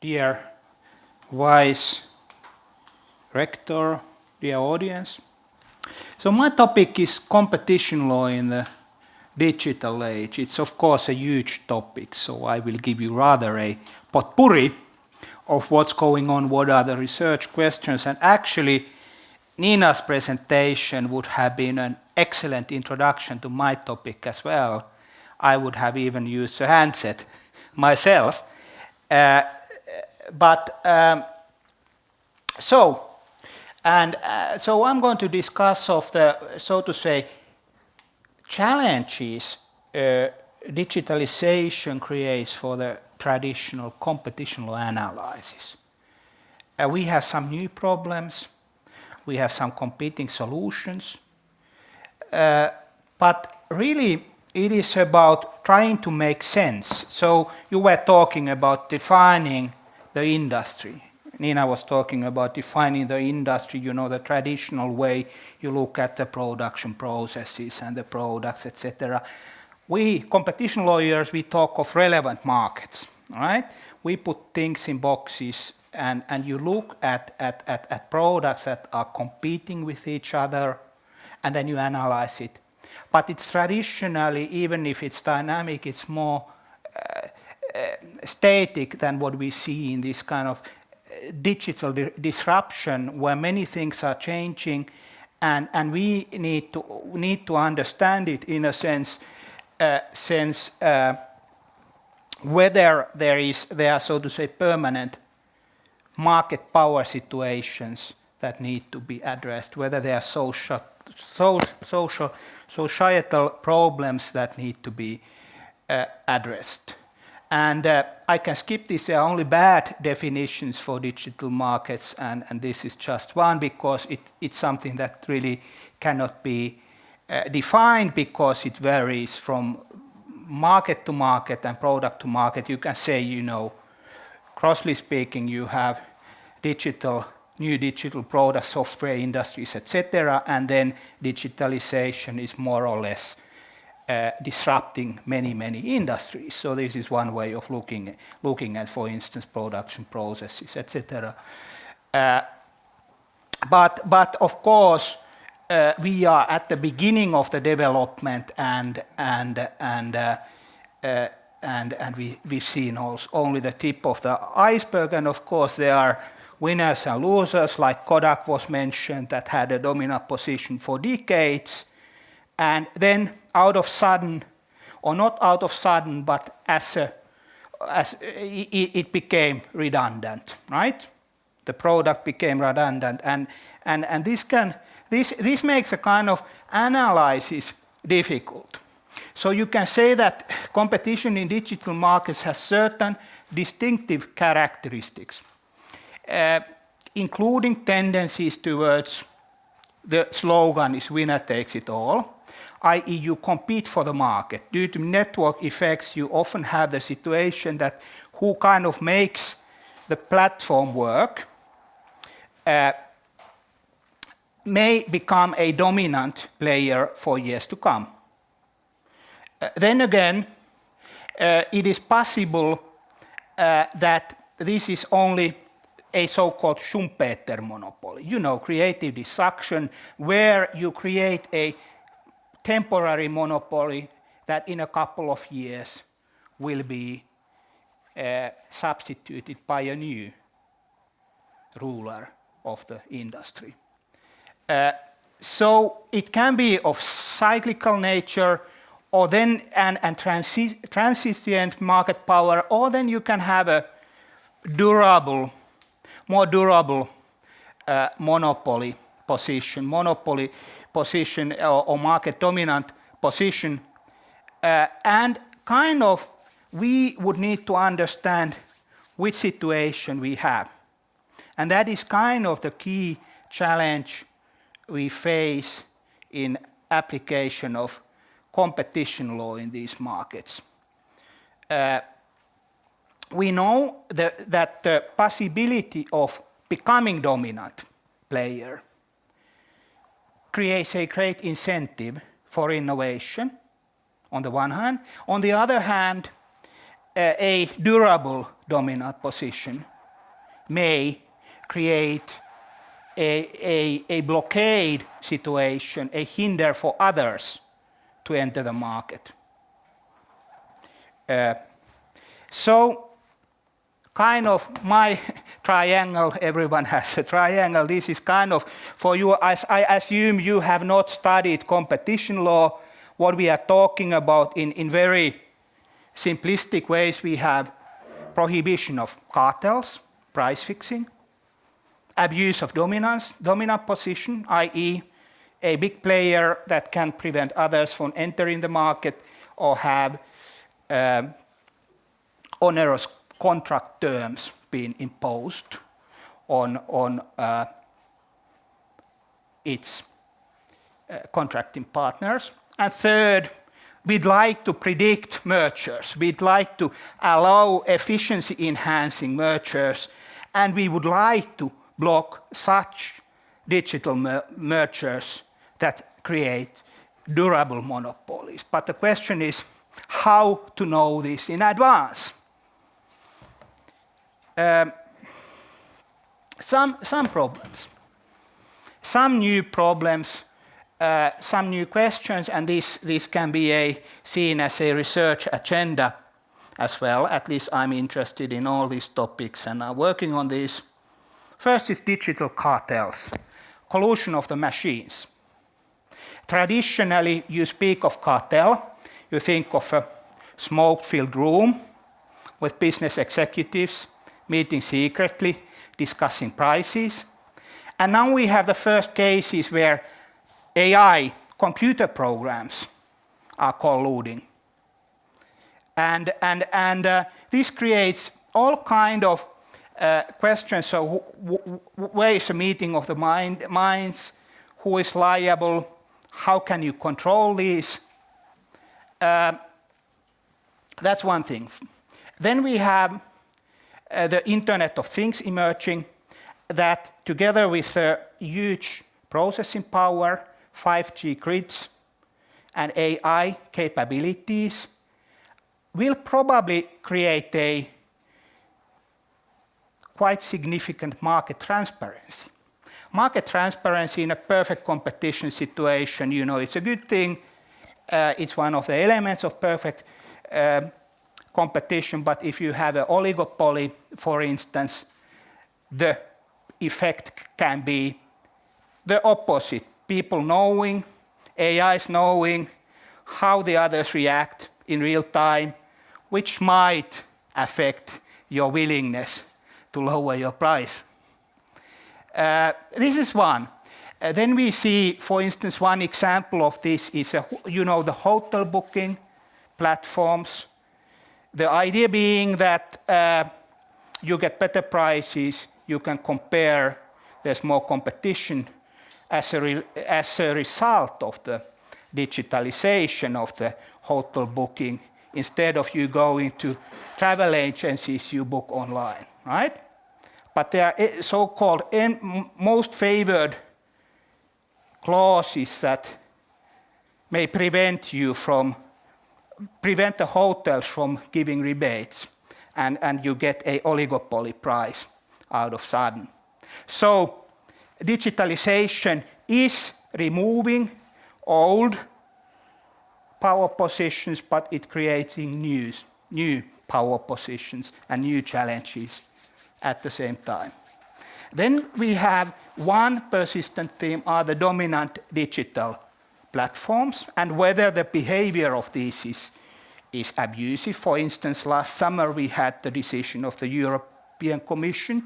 dear Vice Rector, dear audience. So my topic is competition law in the digital age. It's of course a huge topic, so I will give you rather a potpourri of what's going on, what are the research questions, and actually Nina's presentation would have been an excellent introduction to my topic as well. I would have even used a handset myself. So I'm going to discuss of the, so to say, challenges digitalization creates for the traditional competition law analysis. We have some new problems, we have some competing solutions, but really it is about trying to make sense. So you were talking about defining the industry. Nina was talking about defining the industry, you know, the traditional way you look at the production processes and the products, etc. We, competition lawyers, we talk of relevant markets, right? We put things in boxes and you look at products that are competing with each other and then you analyze it. But it's traditionally, even if it's dynamic, it's more static than what we see in this kind of digital disruption where many things are changing and we need to understand it in a sense whether there are, so to say, permanent market power situations that need to be addressed, whether there are societal problems that need to be addressed. And I can skip this, there are only bad definitions for digital markets, and this is just one because it's something that really cannot be defined because it varies from market to market and product to market. You can say, you know, crossly speaking, you have new digital products, software industries, etc., and then digitalization is more or less disrupting many industries. So this is one way of looking at, for instance, production processes, etc. But of course, we are at the beginning of the development, and we've seen also only the tip of the iceberg. And of course, there are winners and losers, like Kodak was mentioned, that had a dominant position for decades, and then out of sudden, or not out of sudden, but as it became redundant, right? The product became redundant, and this makes a kind of analysis difficult. So you can say that competition in digital markets has certain distinctive characteristics, including tendencies towards the slogan is winner takes it all, i.e. you compete for the market. Due to network effects, you often have the situation that who kind of makes the platform work may become a dominant player for years to come. Then again, it is possible that this is only a so-called Schumpeter monopoly, you know, creative destruction, where you create a temporary monopoly that in a couple of years will be substituted by a new ruler of the industry. So it can be of cyclical nature, or then and transient market power, or then you can have a more durable monopoly position or market dominant position, and kind of we would need to understand which situation we have. And that is kind of the key challenge we face in application of competition law in these markets. We know that the possibility of becoming dominant player creates a great incentive for innovation on the one hand. On the other hand, a durable dominant position may create a blockade situation, a hinder for others to enter the market. So kind of my triangle, everyone has a triangle, this is kind of for you, as I assume you have not studied competition law, what we are talking about in very simplistic ways, we have prohibition of cartels, price fixing, abuse of dominant position, i.e. a big player that can prevent others from entering the market or have onerous contract terms being imposed on its contracting partners. And third, we'd like to predict mergers. We'd like to allow efficiency-enhancing mergers, and we would like to block such digital mergers that create durable monopolies. But the question is how to know this in advance. Some problems, some new problems, some new questions, and this can be seen as a research agenda as well. At least I'm interested in all these topics and I'm working on these. First is digital cartels, collusion of the machines. Traditionally, you speak of cartel, you think of a smoke-filled room with business executives meeting secretly, discussing prices. And now we have the first cases where AI, computer programs, are colluding. And this creates all kind of questions. So where is the meeting of the minds? Who is liable? How can you control these? That's one thing. Then we have the Internet of Things emerging, that together with huge processing power, 5G grids, and AI capabilities will probably create a quite significant market transparency. Market transparency in a perfect competition situation, you know, it's a good thing. It's one of the elements of perfect competition, but if you have an oligopoly, for instance, the effect can be the opposite. People knowing, AIs knowing how the others react in real time, which might affect your willingness to lower your price. This is one. Then we see, for instance, one example of this is, the hotel booking platforms. The idea being that you get better prices, you can compare, there's more competition as a result of the digitalization of the hotel booking. Instead of you going to travel agencies, you book online, right? But there are so-called most favored clauses that may prevent the hotels from giving rebates, and you get a oligopoly price out of sudden. So digitalization is removing old power positions, but it creates new power positions and new challenges at the same time. Then we have one persistent theme are the dominant digital platforms and whether the behavior of these is abusive. For instance, last summer we had the decision of the European Commission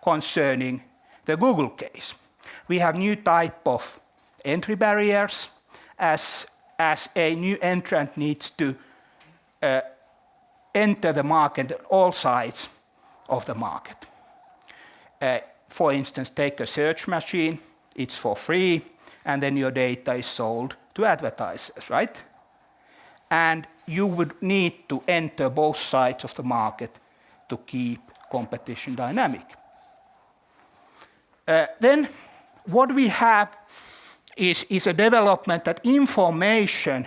concerning the Google case. We have new type of entry barriers as a new entrant needs to enter the market at all sides of the market. For instance, take a search machine, it's for free, and then your data is sold to advertisers, right? And you would need to enter both sides of the market to keep competition dynamic. Then what we have is a development that information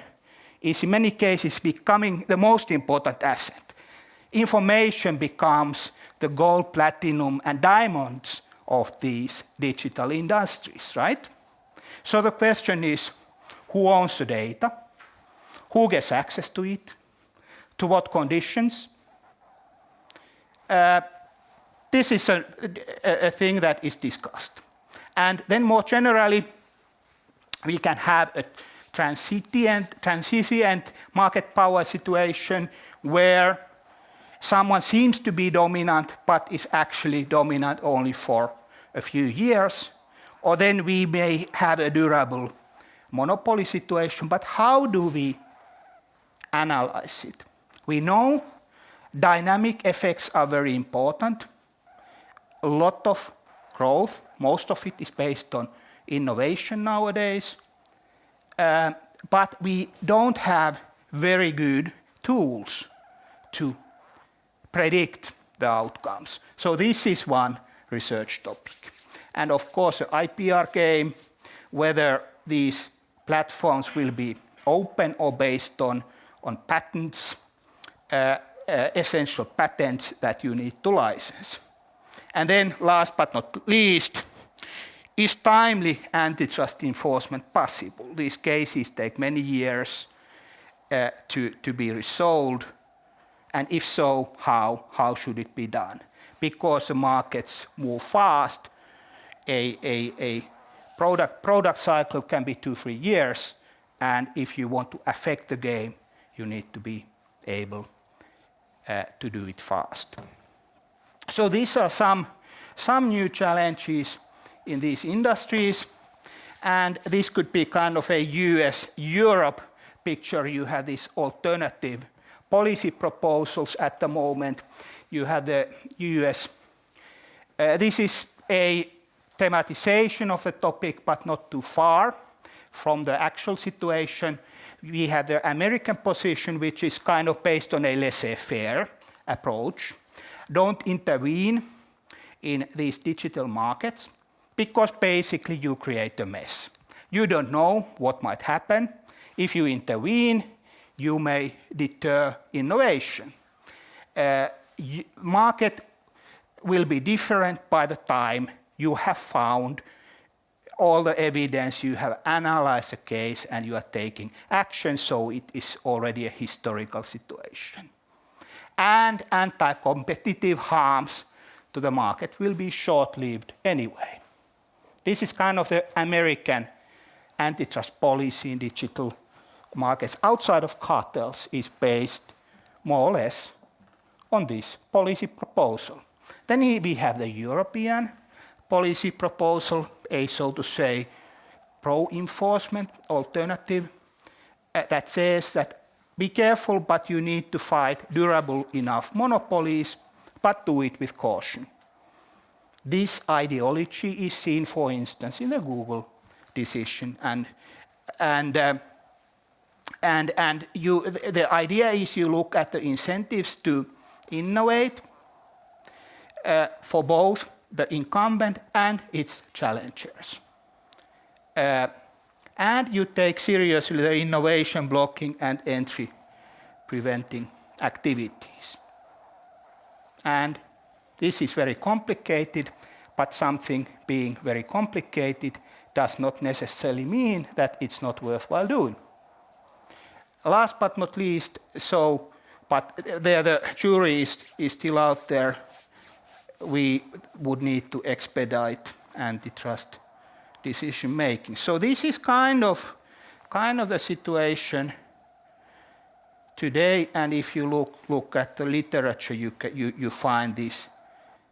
is in many cases becoming the most important asset. Information becomes the gold, platinum, and diamonds of these digital industries, right? So the question is, who owns the data? Who gets access to it? To what conditions? This is a thing that is discussed. And then more generally, we can have a transient market power situation where someone seems to be dominant but is actually dominant only for a few years. Or then we may have a durable monopoly situation. But how do we analyze it? We know dynamic effects are very important. A lot of growth, most of it is based on innovation nowadays. But we don't have very good tools to predict the outcomes. So this is one research topic. And of course, the IPR game, whether these platforms will be open or based on patents, essential patents that you need to license. And then last but not least, is timely antitrust enforcement possible? These cases take many years to be resolved. And if so, how should it be done? Because the markets move fast, a product cycle can be 2-3 years. And if you want to affect the game, you need to be able to do it fast. So these are some new challenges in these industries. And this could be kind of a US-Europe picture. You have these alternative policy proposals at the moment. You have the US. This is a thematization of the topic, but not too far from the actual situation. We have the American position, which is kind of based on a laissez-faire approach. Don't intervene in these digital markets, because basically you create a mess. You don't know what might happen. If you intervene, you may deter innovation. Market will be different by the time you have found all the evidence, you have analyzed the case, and you are taking action, so it is already a historical situation. And anti-competitive harms to the market will be short-lived anyway. This is kind of the American antitrust policy in digital markets outside of cartels is based more or less on this policy proposal. Then we have the European policy proposal, a so to say pro-enforcement alternative that says that be careful, but you need to fight durable enough monopolies, but do it with caution. This ideology is seen, for instance, in the Google decision, the idea is you look at the incentives to innovate for both the incumbent and its challengers. And you take seriously the innovation blocking and entry preventing activities. And this is very complicated, but something being very complicated does not necessarily mean that it's not worthwhile doing. Last but not least, but there the jury is still out there. We would need to expedite antitrust decision making. So this is kind of the situation today. And if you look at the literature, you find this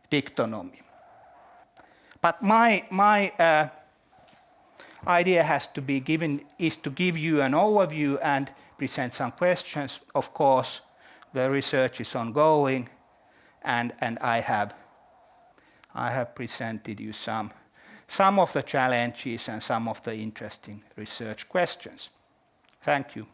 dichotomy. But my idea is to give you an overview and present some questions. Of course, the research is ongoing, and I have presented you some of the challenges and some of the interesting research questions. Thank you.